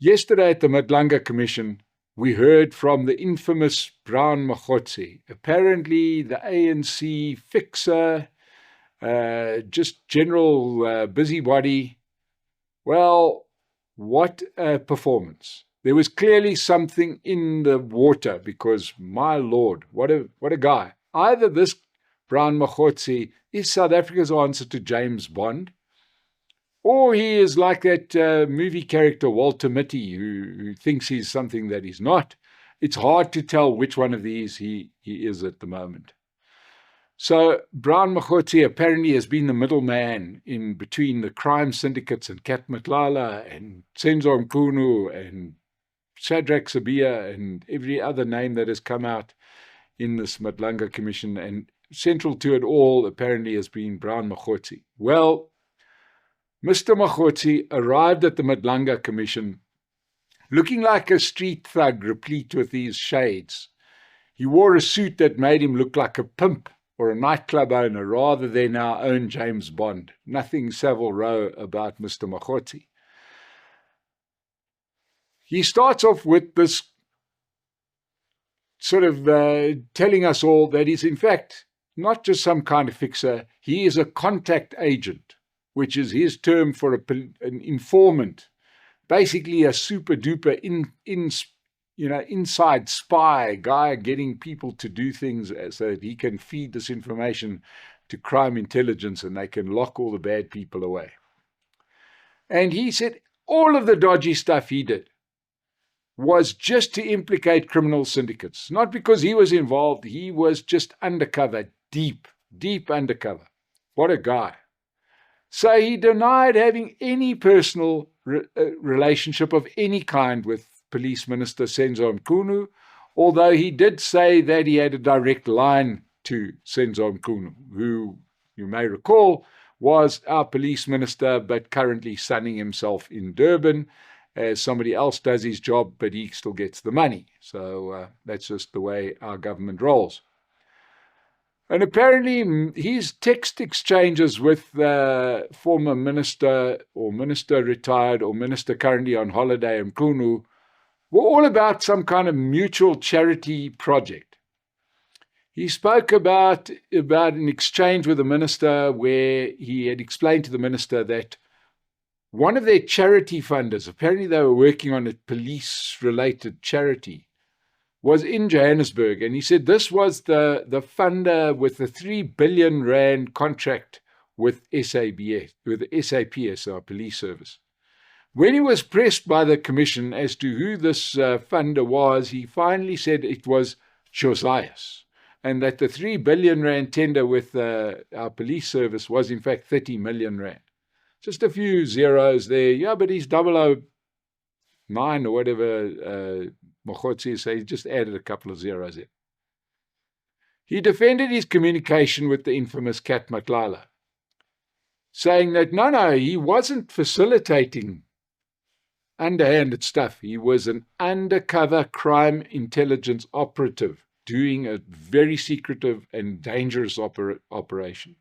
Yesterday at the Madlanga Commission, we heard from the infamous Brown Mogotsi, apparently the ANC fixer, just general busybody. Well, what a performance. There was clearly something in the water because, my Lord, what a guy. Either this Brown Mogotsi is South Africa's answer to James Bond, or he is like that movie character Walter Mitty, who thinks he's something that he's not. It's hard to tell which one of these he is at the moment. So Brown Makotsi apparently has been the middleman in between the crime syndicates and Kat Matlala and Senzo Mkhunu and Shadrach Sabia and every other name that has come out in this Madlanga Commission. And central to it all apparently has been Brown Mogotsi. Well, Mr. Mogotsi arrived at the Madlanga Commission looking like a street thug replete with these shades. He wore a suit that made him look like a pimp or a nightclub owner rather than our own James Bond. Nothing Savile Row about Mr. Mogotsi. He starts off with this sort of telling us all that he's in fact not just some kind of fixer, he is a contact agent, which is his term for an informant, basically a super duper inside spy guy getting people to do things so that he can feed this information to crime intelligence and they can lock all the bad people away. And he said all of the dodgy stuff he did was just to implicate criminal syndicates, not because he was involved. He was just undercover, deep undercover. What a guy. So he denied having any personal relationship of any kind with Police Minister Senzo Mkhunu, although he did say that he had a direct line to Senzo Mkhunu, who, you may recall, was our police minister, but currently sunning himself in Durban as somebody else does his job, but he still gets the money. So that's just the way our government rolls. And apparently his text exchanges with the former minister or minister retired or minister currently on holiday, Mkhunu, were all about some kind of mutual charity project. He spoke about an exchange with the minister where he had explained to the minister that one of their charity funders, apparently they were working on a police-related charity, was in Johannesburg, and he said this was the funder with the 3 billion rand contract with SAPS, our police service. When he was pressed by the commission as to who this funder was, he finally said it was Josias, and that the 3 billion rand tender with our police service was in fact 30 million rand. Just a few zeros there. Yeah, but he's 009 or whatever Mogotsi, so he just added a couple of zeros in. He defended his communication with the infamous Kat Matlala, saying that no, he wasn't facilitating underhanded stuff. He was an undercover crime intelligence operative doing a very secretive and dangerous operation.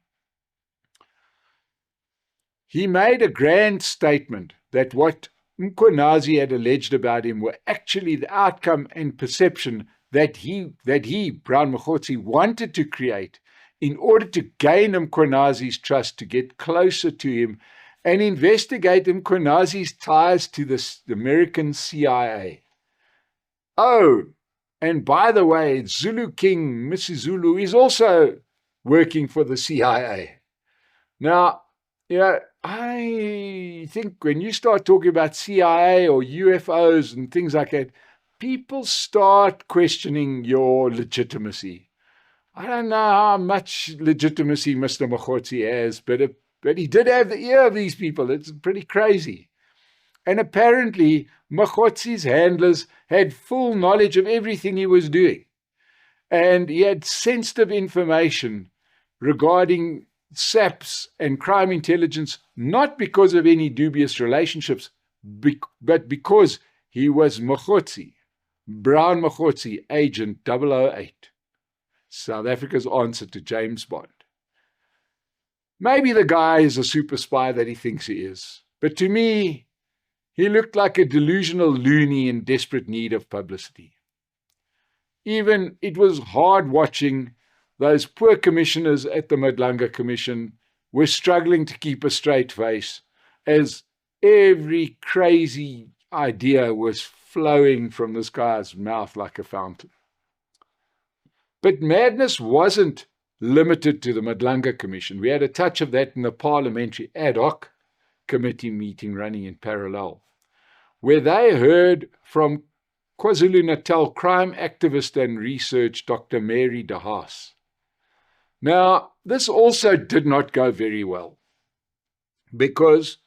He made a grand statement that what Mkhwanazi had alleged about him were actually the outcome and perception that he Brown Mogotsi, wanted to create in order to gain Mkhwanazi's trust, to get closer to him and investigate Mkhwanazi's ties to the American CIA. Oh, and by the way, Zulu King, Mrs. Zulu, is also working for the CIA. Now, I think when you start talking about CIA or UFOs and things like that, people start questioning your legitimacy. I don't know how much legitimacy Mr. Mogotsi has, but he did have the ear of these people. It's pretty crazy. And apparently, Mogotsi's handlers had full knowledge of everything he was doing. And he had sensitive information regarding SAPS and crime intelligence, not because of any dubious relationships, but because he was Mogotsi, Brown Mogotsi, Agent 008, South Africa's answer to James Bond. Maybe the guy is a super spy that he thinks he is, but to me, He looked like a delusional loony in desperate need of publicity. Even it was hard watching those poor commissioners at the Madlanga Commission were struggling to keep a straight face as every crazy idea was flowing from this guy's mouth like a fountain. But madness wasn't limited to the Madlanga Commission. We had a touch of that in the parliamentary ad hoc committee meeting running in parallel, where they heard from KwaZulu-Natal crime activist and research Dr. Mary de Haas. Now, this also did not go very well, because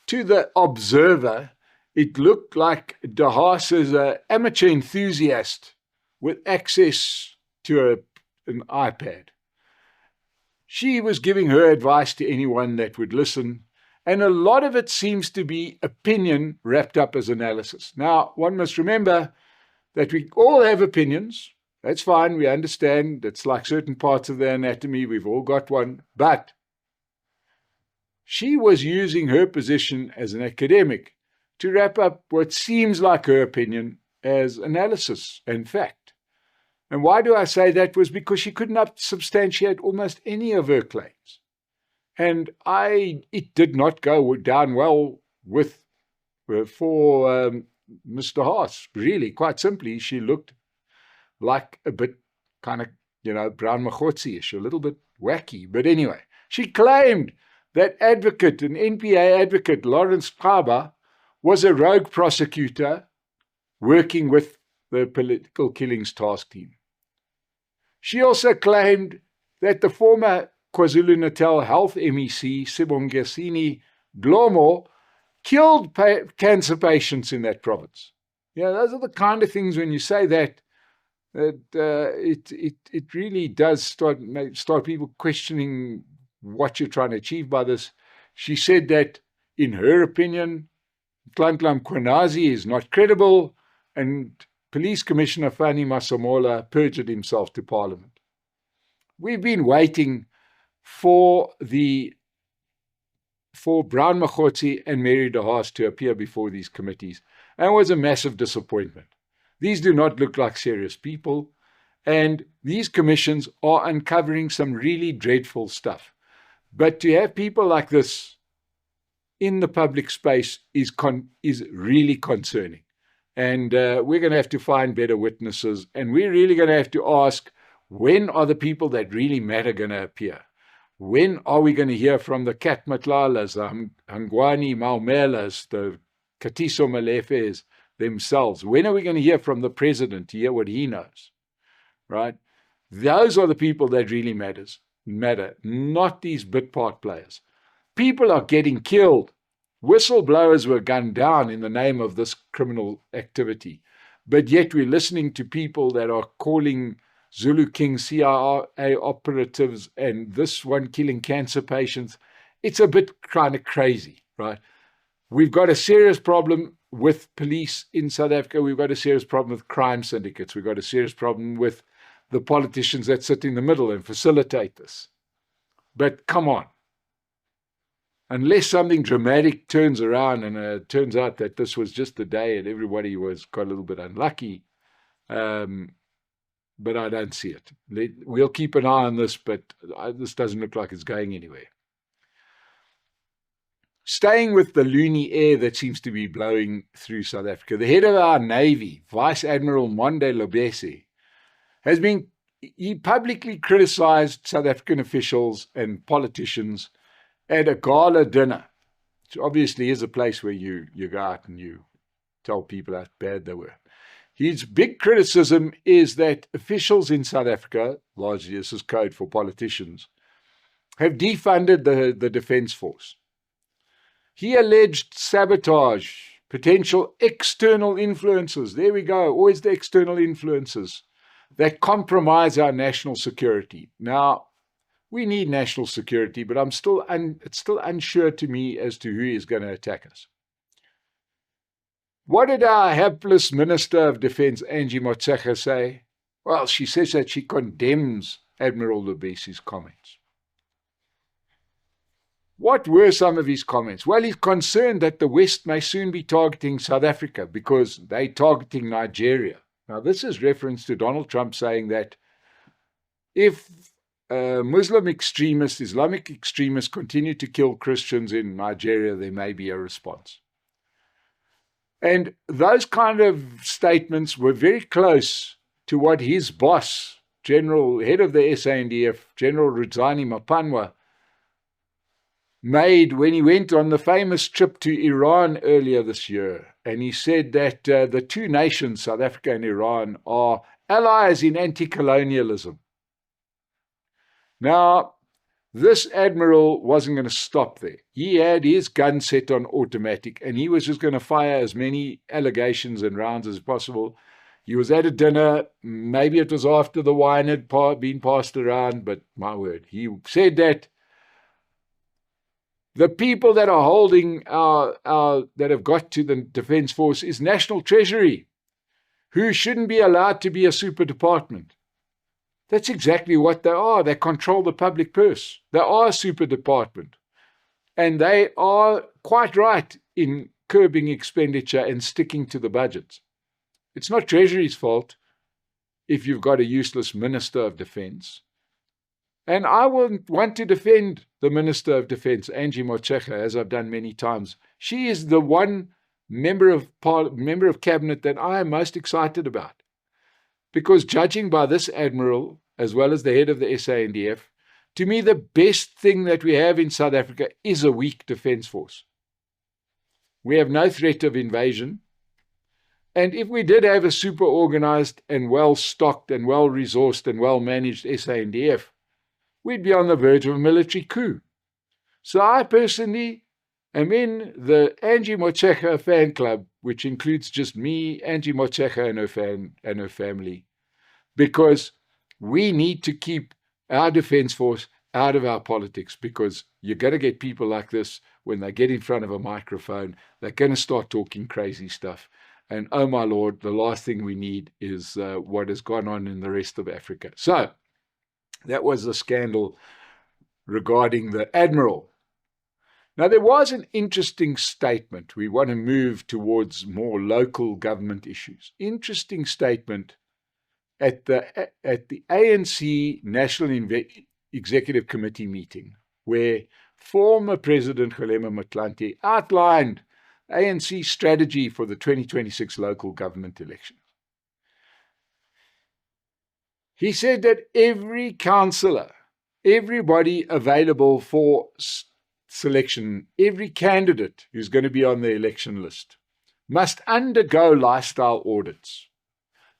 to the observer, it looked like de Haas is an amateur enthusiast with access to an iPad. She was giving her advice to anyone that would listen, and a lot of it seems to be opinion wrapped up as analysis. Now, one must remember that we all have opinions. That's fine, we understand. It's like certain parts of the anatomy, we've all got one. But she was using her position as an academic to wrap up what seems like her opinion as analysis and fact. And why do I say that? Was because she could not substantiate almost any of her claims. And it did not go down well for Mr. Haas. Really, quite simply, she looked like a bit kind of, Brown Mogotsi-ish, a little bit wacky. But anyway, she claimed that advocate, an NPA advocate, Lawrence Kaba, was a rogue prosecutor working with the political killings task team. She also claimed that the former KwaZulu-Natal Health MEC, Sibongiseni Dlomo, killed cancer patients in that province. Those are the kind of things when you say that it really does start people questioning what you're trying to achieve by this. She said that, in her opinion, Nhlanhla Mkhwanazi is not credible, and Police Commissioner Fani Masemola perjured himself to Parliament. We've been waiting for Brown Makotsi and Mary de Haas to appear before these committees, and it was a massive disappointment. These do not look like serious people, and these commissions are uncovering some really dreadful stuff. But to have people like this in the public space is really concerning. And we're going to have to find better witnesses, and we're really going to have to ask, when are the people that really matter going to appear? When are we going to hear from the Kat Matlalas, the Hangwani Maumelas, the Katiso Malefes themselves? When are we going to hear from the president to hear what he knows? Right? Those are the people that really matter, not these bit part players. People are getting killed. Whistleblowers were gunned down in the name of this criminal activity. But yet we're listening to people that are calling Zulu King CIA operatives and this one killing cancer patients. It's a bit kind of crazy, right? We've got a serious problem with police in South Africa. We've got a serious problem with crime syndicates. We've got a serious problem with the politicians that sit in the middle and facilitate this. But come on. Unless something dramatic turns around and it turns out that this was just the day and everybody got a little bit unlucky, but I don't see it. We'll keep an eye on this, but this doesn't look like it's going anywhere. Staying with the loony air that seems to be blowing through South Africa, the head of our Navy, Vice Admiral Monde Lobese, he publicly criticized South African officials and politicians at a gala dinner, which obviously is a place where you go out and you tell people how bad they were. His big criticism is that officials in South Africa, largely this is code for politicians, have defunded the Defence Force. He alleged sabotage, potential external influences. There we go, always the external influences that compromise our national security. Now, we need national security, but it's still unsure to me as to who is going to attack us. What did our hapless Minister of Defence, Angie Motshekga, say? Well, she says that she condemns Admiral Lobese's comments. What were some of his comments? Well, he's concerned that the West may soon be targeting South Africa because they're targeting Nigeria. Now, this is reference to Donald Trump saying that if Muslim extremists, Islamic extremists continue to kill Christians in Nigeria, there may be a response. And those kind of statements were very close to what his boss, head of the SANDF, General Ruzani Mapanwa, made when he went on the famous trip to Iran earlier this year. And he said that the two nations, South Africa and Iran, are allies in anti-colonialism. Now, this admiral wasn't going to stop there. He had his gun set on automatic, and he was just going to fire as many allegations and rounds as possible. He was at a dinner. Maybe it was after the wine had been passed around, but my word, he said that the people that are holding that have got to the Defence Force is National Treasury, who shouldn't be allowed to be a super department. That's exactly what they are. They control the public purse. They are a super department. And they are quite right in curbing expenditure and sticking to the budgets. It's not Treasury's fault if you've got a useless Minister of Defence. And I want to defend the Minister of Defence, Angie Motshekga, as I've done many times. She is the one member of cabinet that I am most excited about. Because judging by this admiral, as well as the head of the SANDF, to me the best thing that we have in South Africa is a weak defence force. We have no threat of invasion. And if we did have a super organised and well-stocked and well-resourced and well-managed SANDF, we'd be on the verge of a military coup. So I personally am in the Angie Motshekga fan club, which includes just me, Angie Motshekga and her family, because we need to keep our defence force out of our politics, because you're going to get people like this when they get in front of a microphone, they're going to start talking crazy stuff. And oh my Lord, the last thing we need is what has gone on in the rest of Africa. So that was the scandal regarding the admiral. Now, there was an interesting statement. We want to move towards more local government issues. Interesting statement at the ANC National Executive Committee meeting, where former President Kgalema Motlanthe outlined ANC strategy for the 2026 local government elections. He said that every councillor, everybody available for selection, every candidate who's going to be on the election list must undergo lifestyle audits.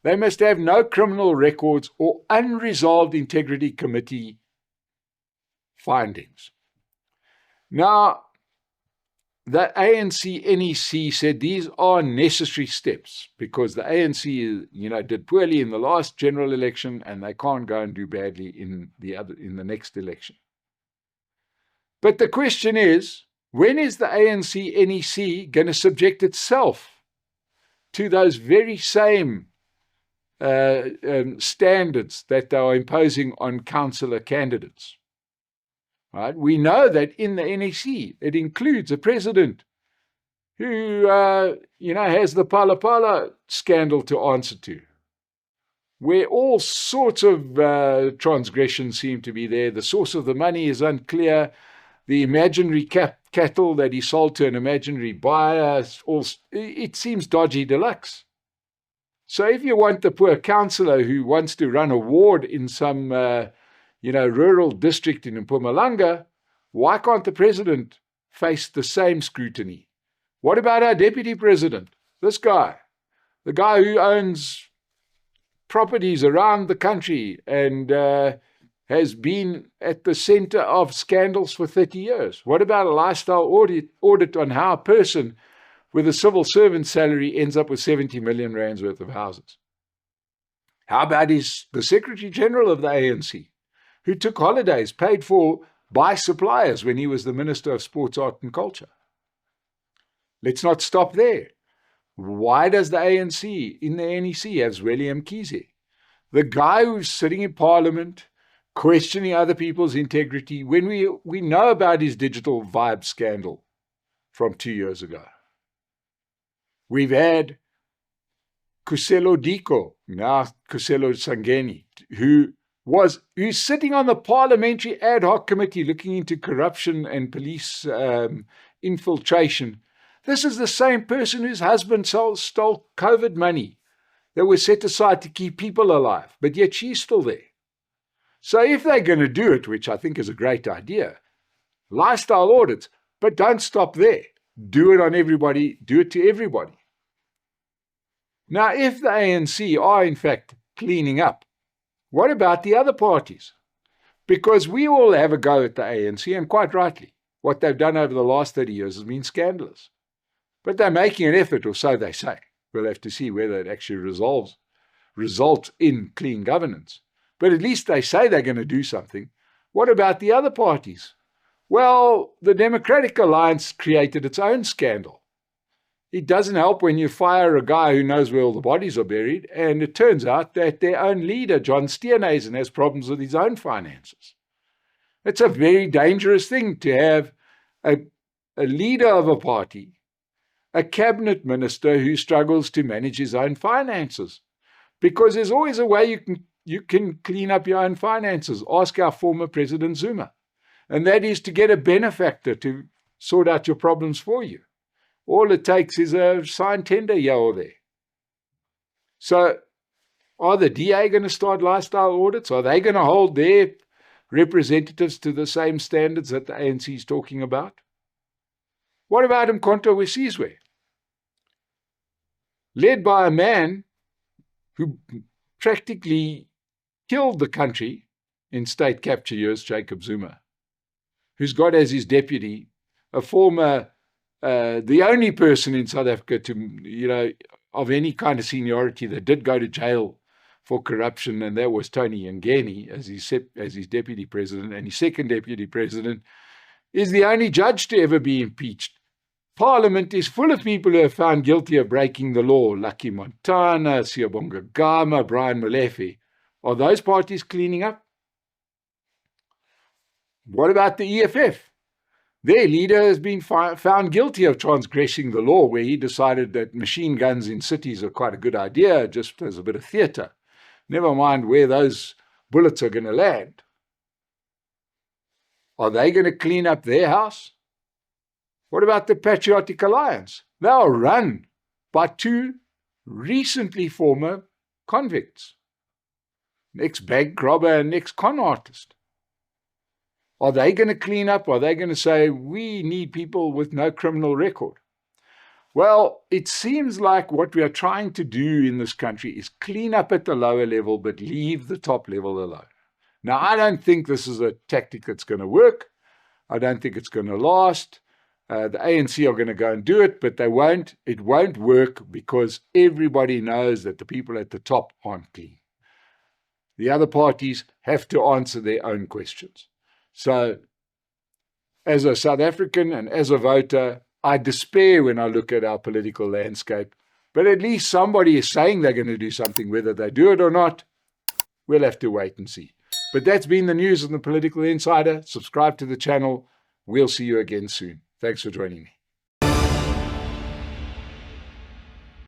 They must have no criminal records or unresolved integrity committee findings. Now, the ANC NEC said these are necessary steps because the ANC, did poorly in the last general election and they can't go and do badly in the next election. But the question is, when is the ANC NEC going to subject itself to those very same standards that they are imposing on councillor candidates? Right? We know that in the NEC, it includes a president who, has the Pala Pala scandal to answer to, where all sorts of transgressions seem to be there. The source of the money is unclear. The imaginary cattle that he sold to an imaginary buyer, it seems dodgy deluxe. So if you want the poor councillor who wants to run a ward in some rural district in Mpumalanga, why can't the president face the same scrutiny? What about our deputy president? This guy, the guy who owns properties around the country and has been at the center of scandals for 30 years. What about a lifestyle audit on how a person with a civil servant salary ends up with 70 million rands worth of houses? How about the Secretary General of the ANC, who took holidays paid for by suppliers when he was the Minister of Sports, Art and Culture? Let's not stop there. Why does the ANC in the NEC have Zweli Mkhize, the guy who's sitting in Parliament questioning other people's integrity, when we know about his digital vibe scandal from 2 years ago. We've had Kuselo Diko, now Kuselo Sangeni, who's sitting on the parliamentary ad hoc committee looking into corruption and police infiltration. This is the same person whose husband stole COVID money that was set aside to keep people alive, but yet she's still there. So if they're going to do it, which I think is a great idea, lifestyle audits, but don't stop there. Do it on everybody, do it to everybody. Now, if the ANC are in fact cleaning up, what about the other parties? Because we all have a go at the ANC, and quite rightly. What they've done over the last 30 years has been scandalous. But they're making an effort, or so they say. We'll have to see whether it actually results in clean governance. But at least they say they're going to do something. What about the other parties? Well, the Democratic Alliance created its own scandal. It doesn't help when you fire a guy who knows where all the bodies are buried, and it turns out that their own leader, John Steenhuisen, has problems with his own finances. It's a very dangerous thing to have a leader of a party, a cabinet minister who struggles to manage his own finances, because there's always a way you can clean up your own finances. Ask our former President Zuma. And that is to get a benefactor to sort out your problems for you. All it takes is a signed tender here or there. So are the DA going to start lifestyle audits? Are they going to hold their representatives to the same standards that the ANC is talking about? What about Mkhonto Wesizwe? Led by a man who practically killed the country in state capture years, Jacob Zuma, who's got as his deputy a former, the only person in South Africa to, of any kind of seniority that did go to jail for corruption, and that was Tony Yengeni as his deputy president, and his second deputy president is the only judge to ever be impeached. Parliament is full of people who are found guilty of breaking the law. Lucky Montana, Siyabonga Gama, Brian Molefe. Are those parties cleaning up? What about the EFF? Their leader has been found guilty of transgressing the law, where he decided that machine guns in cities are quite a good idea, just as a bit of theatre. Never mind where those bullets are going to land. Are they going to clean up their house? What about the Patriotic Alliance? They are run by two recently former convicts, an ex-bank robber and ex-con artist. Are they going to clean up? Are they going to say, we need people with no criminal record? Well, it seems like what we are trying to do in this country is clean up at the lower level, but leave the top level alone. Now, I don't think this is a tactic that's going to work. I don't think it's going to last. The ANC are going to go and do it, but they won't. It won't work because everybody knows that the people at the top aren't clean. The other parties have to answer their own questions. So, as a South African and as a voter, I despair when I look at our political landscape. But at least somebody is saying they're going to do something. Whether they do it or not, we'll have to wait and see. But that's been the news on the Political Insider. Subscribe to the channel. We'll see you again soon. Thanks for joining me.